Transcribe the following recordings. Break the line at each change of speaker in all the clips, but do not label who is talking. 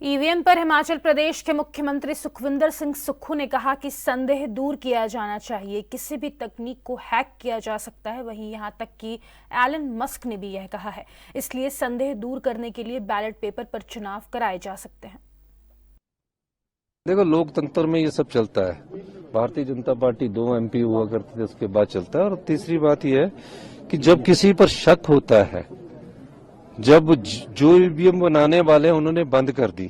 EVM पर हिमाचल प्रदेश के मुख्यमंत्री सुखविंदर सिंह सुक्खू ने कहा कि संदेह दूर किया जाना चाहिए। किसी भी तकनीक को हैक किया जा सकता है। वहीं यहां तक कि एलन मस्क ने भी यह कहा है। इसलिए संदेह दूर करने के लिए बैलेट पेपर पर चुनाव कराए जा सकते हैं।
देखो, लोकतंत्र में ये सब चलता है। भारतीय जनता पार्टी 2 MP हुआ करती थी, उसके बाद चलता है। और तीसरी बात यह है कि जब किसी पर शक होता है, जब जो ईवीएम बनाने वाले उन्होंने बंद कर दी,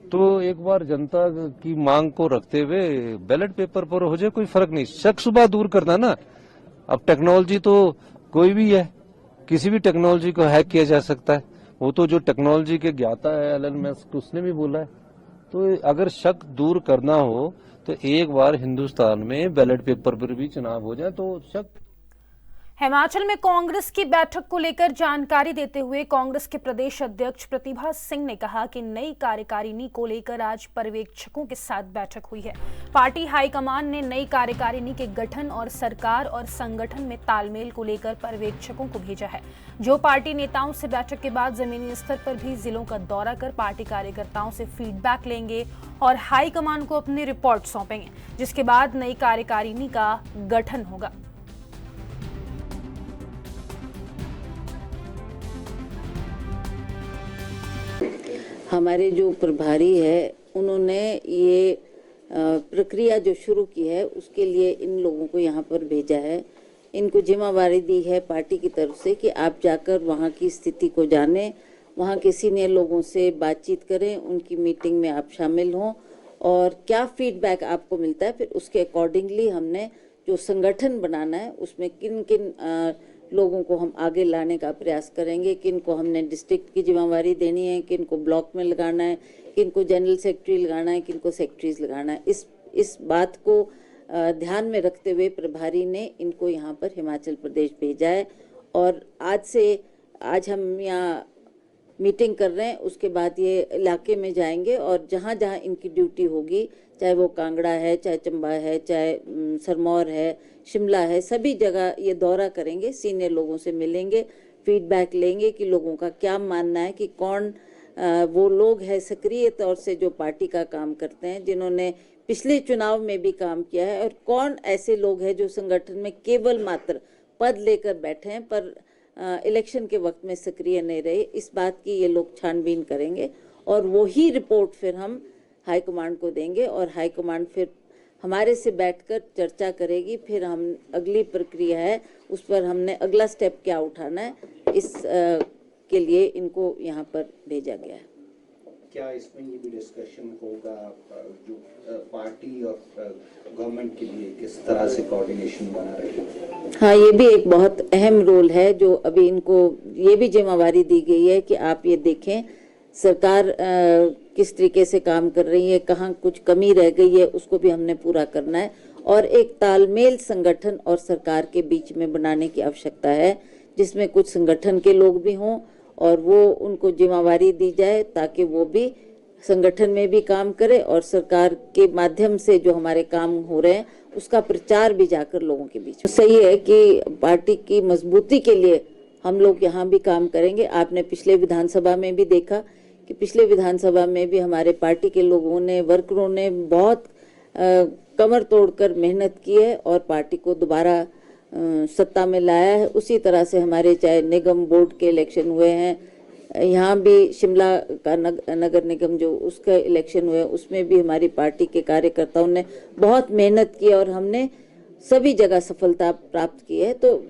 तो एक बार जनता की मांग को रखते हुए बैलेट पेपर पर हो जाए, कोई फर्क नहीं। शक सुबह दूर करना ना। अब टेक्नोलॉजी तो कोई भी है, किसी भी टेक्नोलॉजी को हैक किया जा सकता है। वो तो जो टेक्नोलॉजी के ज्ञाता है एलन मस्क, उसने भी बोला है। तो अगर शक दूर करना हो तो एक बार हिंदुस्तान में बैलेट पेपर पर भी चुनाव हो जाए तो शक।
हिमाचल में कांग्रेस की बैठक को लेकर जानकारी देते हुए कांग्रेस के प्रदेश अध्यक्ष प्रतिभा सिंह ने कहा कि नई कार्यकारिणी को लेकर आज पर्यवेक्षकों के साथ बैठक हुई है। पार्टी हाईकमान ने नई कार्यकारिणी के गठन और सरकार और संगठन में तालमेल को लेकर पर्यवेक्षकों को भेजा है, जो पार्टी नेताओं से बैठक के बाद जमीनी स्तर पर भी जिलों का दौरा कर पार्टी कार्यकर्ताओं से फीडबैक लेंगे और हाईकमान को अपनी रिपोर्ट सौंपेंगे, जिसके बाद नई कार्यकारिणी का गठन होगा।
हमारे जो प्रभारी है उन्होंने ये प्रक्रिया जो शुरू की है उसके लिए इन लोगों को यहाँ पर भेजा है। इनको जिम्मेवारी दी है पार्टी की तरफ से कि आप जाकर वहाँ की स्थिति को जानें, वहाँ के सीनियर लोगों से बातचीत करें, उनकी मीटिंग में आप शामिल हों और क्या फीडबैक आपको मिलता है, फिर उसके अकॉर्डिंगली हमने जो संगठन बनाना है उसमें किन किन लोगों को हम आगे लाने का प्रयास करेंगे, किन को हमने डिस्ट्रिक्ट की जिम्मेवारी देनी है, किन को ब्लॉक में लगाना है, किन को जनरल सेक्रेटरी लगाना है, किन को सेक्रेटरीज लगाना है। इस बात को ध्यान में रखते हुए प्रभारी ने इनको यहाँ पर हिमाचल प्रदेश भेजा है और आज हम यहाँ मीटिंग कर रहे हैं। उसके बाद ये इलाके में जाएंगे और जहाँ जहाँ इनकी ड्यूटी होगी, चाहे वो कांगड़ा है, चाहे चंबा है, चाहे सिरमौर है, शिमला है, सभी जगह ये दौरा करेंगे, सीनियर लोगों से मिलेंगे, फीडबैक लेंगे कि लोगों का क्या मानना है, कि कौन वो लोग हैं सक्रिय तौर से जो पार्टी का काम करते हैं, जिन्होंने पिछले चुनाव में भी काम किया है, और कौन ऐसे लोग हैं जो संगठन में केवल मात्र पद लेकर बैठे हैं पर इलेक्शन के वक्त में सक्रिय नहीं रहे। इस बात की ये लोग छानबीन करेंगे और वही रिपोर्ट फिर हम हाईकमांड को देंगे और हाईकमांड फिर हमारे से बैठकर चर्चा करेगी। फिर हम अगली प्रक्रिया है उस पर हमने अगला स्टेप क्या उठाना है, इस के लिए इनको यहाँ पर भेजा गया है।
क्या इसमें ये भी डिस्कशन होगा जो पार्टी और गवर्नमेंट के लिए किस तरह से कोऑर्डिनेशन बना रहेगा?
हाँ, ये भी एक बहुत अहम रोल है जो अभी इनको ये भी जिम्मेवारी दी गई है कि आप ये देखें सरकार किस तरीके से काम कर रही है, कहाँ कुछ कमी रह गई है, उसको भी हमने पूरा करना है और एक तालमेल संगठन और सरकार के बीच में बनाने की आवश्यकता है, जिसमें कुछ संगठन के लोग भी हों और वो उनको जिम्मेवारी दी जाए ताकि वो भी संगठन में भी काम करे और सरकार के माध्यम से जो हमारे काम हो रहे हैं उसका प्रचार भी जाकर लोगों के बीच में। सही है कि पार्टी की मजबूती के लिए हम लोग यहाँ भी काम करेंगे। आपने पिछले विधानसभा में भी देखा कि पिछले विधानसभा में भी हमारे पार्टी के लोगों ने, वर्करों ने बहुत कमर तोड़कर मेहनत की है और पार्टी को दोबारा सत्ता में लाया है। उसी तरह से हमारे चाहे निगम बोर्ड के इलेक्शन हुए हैं, यहाँ भी शिमला का नगर निगम जो उसका इलेक्शन हुए उसमें भी हमारी पार्टी के कार्यकर्ताओं ने बहुत मेहनत की और हमने सभी जगह सफलता प्राप्त की है। तो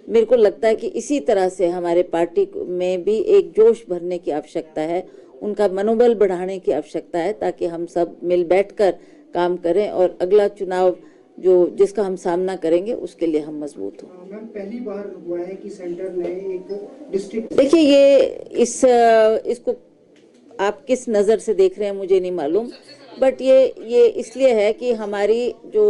मेरे को लगता है कि इसी तरह से हमारे पार्टी में भी एक जोश भरने की आवश्यकता है, उनका मनोबल बढ़ाने की आवश्यकता है ताकि हम सब मिल बैठकर काम करें और अगला चुनाव जो जिसका हम सामना करेंगे उसके लिए हम मजबूत हों।
मैम, पहली बार हुआ है कि सेंटर ने एक डिस्ट्रिक्ट,
देखिए ये इसको आप किस नज़र से देख रहे हैं मुझे नहीं मालूम, बट ये इसलिए है कि हमारी जो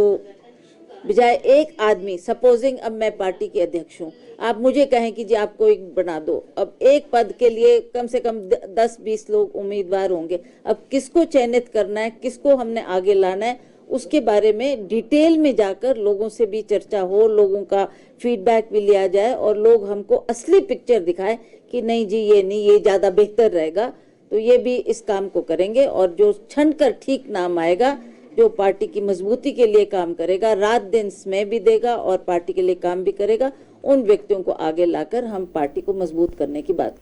बजाय एक आदमी, सपोजिंग अब मैं पार्टी के अध्यक्ष हूँ, आप मुझे कहें कि जी आपको एक बना दो, अब एक पद के लिए कम से कम 10-20 लोग उम्मीदवार होंगे। अब किसको चयनित करना है, किसको हमने आगे लाना है, उसके बारे में डिटेल में जाकर लोगों से भी चर्चा हो, लोगों का फीडबैक भी लिया जाए और लोग हमको असली पिक्चर दिखाए कि नहीं जी ये नहीं, ये ज़्यादा बेहतर रहेगा। तो ये भी इस काम को करेंगे और जो छंटकर ठीक नाम आएगा, जो पार्टी की मजबूती के लिए काम करेगा, रात दिन समय भी देगा और पार्टी के लिए काम भी करेगा, उन व्यक्तियों को आगे लाकर हम पार्टी को मजबूत करने की बात